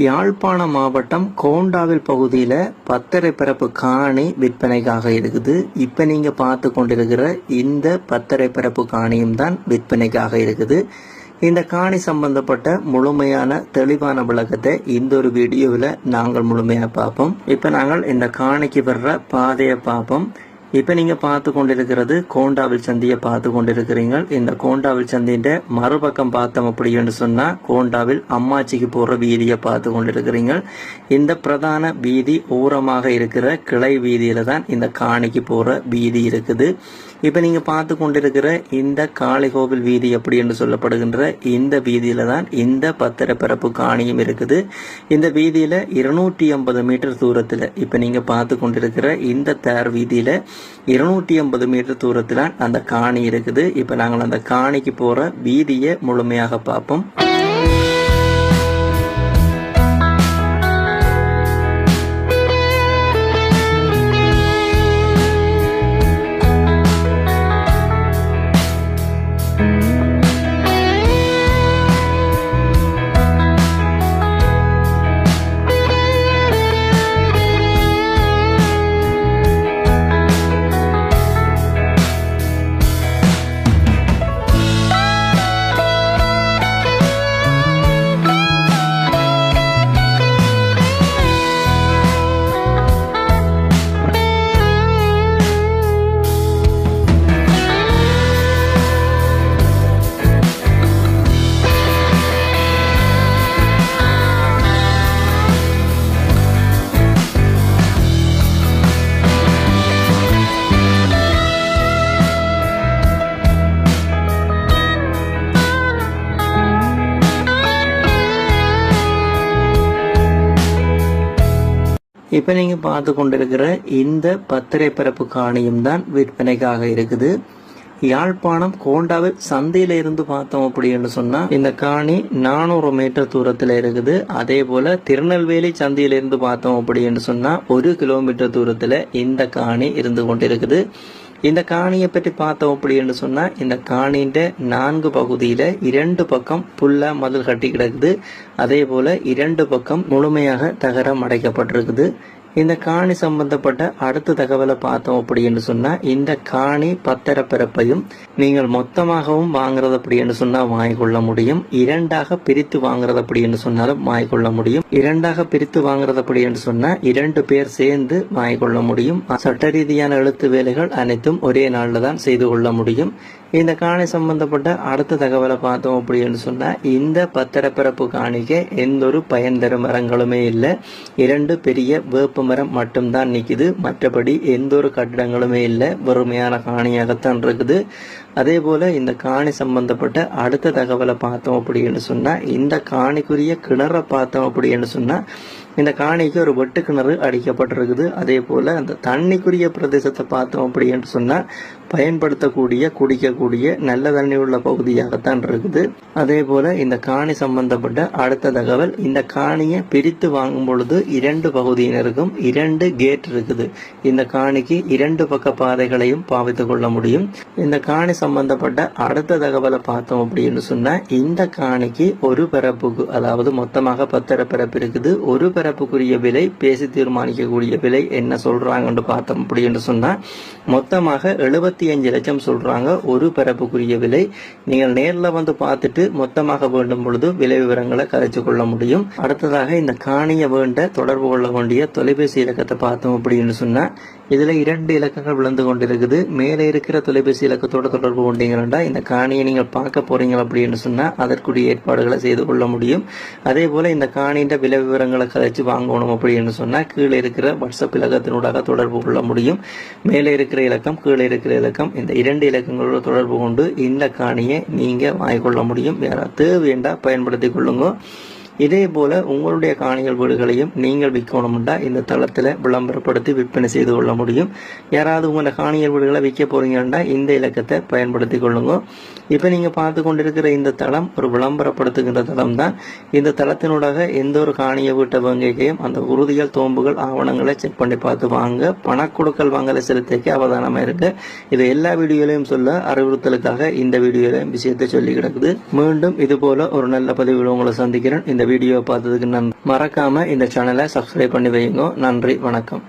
யாழ்ப்பாண மாவட்டம் கோண்டாவில் பகுதியில் 10 பரப்பு காணி விற்பனைக்காக இருக்குது. இப்போ நீங்கள் பார்த்து கொண்டிருக்கிற இந்த 10 பரப்பு காணியும் தான் விற்பனைக்காக இருக்குது. இந்த காணி சம்பந்தப்பட்ட முழுமையான தெளிவான விளக்கத்தை இந்த ஒரு வீடியோவில் நாங்கள் முழுமையாக பார்ப்போம். இப்போ நாங்கள் இந்த காணிக்கு வர்ற பாதையை பார்ப்போம். இப்போ நீங்கள் பார்த்து கொண்டிருக்கிறது கோண்டாவில் சந்தியை பார்த்து கொண்டிருக்கிறீங்க. இந்த கோண்டாவில் சந்தியின் மறுபக்கம் பார்த்தோம் அப்படின்னு சொன்னால் கோண்டாவில் அம்மாச்சிக்கு போகிற வீதியை பார்த்து கொண்டிருக்கிறீங்க. இந்த பிரதான வீதி ஓரமாக இருக்கிற கிளை வீதியில் தான் இந்த காணிக்கு போகிற வீதி இருக்குது. இப்போ நீங்கள் பார்த்து கொண்டிருக்கிற இந்த காளிகோவில் வீதி அப்படி என்று சொல்லப்படுகின்ற இந்த வீதியில தான் இந்த 10 பரப்பு காணியும் இருக்குது. இந்த வீதியில 250 மீட்டர் தூரத்தில் இப்போ நீங்க பார்த்து கொண்டிருக்கிற இந்த தேர் வீதியில 250 மீட்டர் தூரத்தில் அந்த காணி இருக்குது. இப்போ நாங்கள் அந்த காணிக்கு போற வீதியை முழுமையாக பார்ப்போம். இப்போ நீங்கள் பார்த்து கொண்டிருக்கிற இந்த 10 பரப்பு காணியும் தான் விற்பனைக்காக இருக்குது. யாழ்ப்பாணம் கோண்டாவில் சந்தையில இருந்து பார்த்தோம் அப்படின்னு சொன்னா இந்த காணி 400 மீட்டர் தூரத்துல இருக்குது. அதே போல திருநெல்வேலி சந்தையில இருந்து பார்த்தோம் அப்படின்னு சொன்னா 1 கிலோமீட்டர் தூரத்துல இந்த காணி இருந்து கொண்டிருக்குது. இந்த காணியை பற்றி பார்த்தோம் அப்படின்னு சொன்னா இந்த காணியின் 4 பகுதியில 2 பக்கம் புல்ல மதில் கட்டி கிடக்குது. அதே போல 2 பக்கம் முழுமையாக தகரம் அடைக்கப்பட்டிருக்குது. இந்த காணி சம்பந்தப்பட்ட அடுத்த தகவலை பார்த்தோம் அப்படின்னு சொன்னா இந்த காணி 10 பரப்பையும் நீங்கள் மொத்தமாகவும் வாங்குறது அப்படின்னு சொன்னா வாங்கிக்கொள்ள முடியும். 2ஆக பிரித்து வாங்குறது அப்படின்னு சொன்னாலும் வாங்கிக்கொள்ள முடியும். 2ஆக பிரித்து வாங்குறது அப்படின்னு சொன்னா 2 பேர் சேர்ந்து வாங்கிக்கொள்ள முடியும். சட்ட ரீதியான எழுத்து வேலைகள் அனைத்தும் ஒரே நாள்ல தான் செய்து கொள்ள முடியும். இந்த காணி சம்பந்தப்பட்ட அடுத்த தகவலை பார்த்தோம் அப்படின்னு சொன்னா இந்த 10 பரப்பு காணிக்கு எந்த ஒரு பயன் தரும் மரங்களுமே இல்லை. 2 பெரிய வேப்ப மரம் மட்டும்தான் நிக்குது. மற்றபடி எந்த ஒரு கட்டிடங்களுமே இல்லை. வெறுமையான காணியாகத்தான் இருக்குது. அதே போல இந்த காணி சம்பந்தப்பட்ட அடுத்த தகவலை பார்த்தோம் அப்படின்னு சொன்னா இந்த காணிக்குரிய கிணறை பார்த்தோம் அப்படின்னு சொன்னா இந்த காணிக்கு ஒரு வெட்டு கிணறு அடிக்கப்பட்டிருக்குது. அதே போல அந்த தண்ணிக்குரிய பிரதேசத்தை பார்த்தோம் அப்படின்னு சொன்னா பயன்படுத்தக்கூடிய குடிக்கக்கூடிய நல்ல தண்ணி உள்ள பகுதியாகத்தான் இருக்குது. அதே போல இந்த காணி சம்பந்தப்பட்ட அடுத்த தகவல் இந்த காணியை பிரித்து வாங்கும் பொழுது 2 பகுதியினருக்கும் 2 கேட் இருக்குது. இந்த காணிக்கு 2 பக்க பாதைகளையும் பாவித்துக் கொள்ள முடியும். இந்த காணி சம்பந்தப்பட்ட அடுத்த தகவலை பார்த்தோம் அப்படின்னு சொன்னா இந்த காணிக்கு ஒரு பரப்புக்கு அதாவது மொத்தமாக 10 பரப்பு இருக்குது. ஒரு பரப்புக்குரிய விலை பேசி தீர்மானிக்கக்கூடிய விலை என்ன சொல்றாங்கன்னு பார்த்தோம் அப்படின்னு சொன்னா மொத்தமாக 75 லட்சம் சொல்றாங்க. ஒரு பரப்புக்குரிய விலை நீங்கள் நேரில் வந்து பார்த்துட்டு மொத்தமாக வேண்டும் பொழுது விலை விவரங்களை கரைச்சு கொள்ள முடியும். அடுத்ததாக இந்த காணியை வேண்ட தொடர்பு கொள்ள வேண்டிய தொலைபேசி இலக்கத்தை பார்த்தோம் அப்படின்னு சொன்னா இதுல 2 இலக்கங்கள் விழுந்து கொண்டிருக்குது. மேலே இருக்கிற தொலைபேசி இலக்கத்தோட தொடர்பு கொண்டீங்கன்னா இந்த காணியை நீங்கள் பார்க்க போறீங்க அப்படின்னு சொன்னா அதற்குரிய ஏற்பாடுகளை செய்து கொள்ள முடியும். அதே போல இந்த காணியின் விலை விவரங்களை கதைச்சு வாங்கணும் அப்படின்னு சொன்னா கீழே இருக்கிற வாட்ஸ்அப் இலக்கத்தினூடாக தொடர்பு கொள்ள முடியும். மேலே இருக்கிற இலக்கம் கீழே இருக்கிற இலக்கம் இந்த 2 இலக்கங்களோட தொடர்பு கொண்டு இந்த காணியை நீங்க வாங்கிக்கொள்ள முடியும். யாராவது தேவையண்டா பயன்படுத்திக் கொள்ளுங்க. இதே போல உங்களுடைய காணிகள் வீடுகளையும் நீங்கள் விற்கணும்னா இந்த தளத்தில் விளம்பரப்படுத்தி விற்பனை செய்து கொள்ள முடியும். யாராவது உங்களோட காணிகள் வீடுகளை விற்க போறீங்கன்னா இந்த இலக்கத்தை பயன்படுத்தி கொள்ளுங்க. இப்போ நீங்கள் பார்த்து கொண்டிருக்கிற இந்த தளம் ஒரு விளம்பரப்படுத்துகின்ற தளம் தான். இந்த தளத்தினூடாக எந்த ஒரு காணியை வீட்டை வாங்கிக்கையும் அந்த உறுதிகள் தோம்புகள் ஆவணங்களை செக் பண்ணி பார்த்து வாங்க. பணக்கொடுக்கல் வாங்கலை செலுத்திக்க அவதானமாக இருக்கு. இது எல்லா வீடியோலையும் சொல்ல அறிவுறுத்தலுக்காக இந்த வீடியோலையும் விஷயத்தை சொல்லி கிடக்குது. மீண்டும் இது போல ஒரு நல்ல பதிவில் உங்களை சந்திக்கிறேன். இந்த வீடியோ பார்த்ததுக்கு நன்றி. மறக்காம இந்த சேனலை சப்ஸ்கிரைப் பண்ணி வைங்க. நன்றி, வணக்கம்.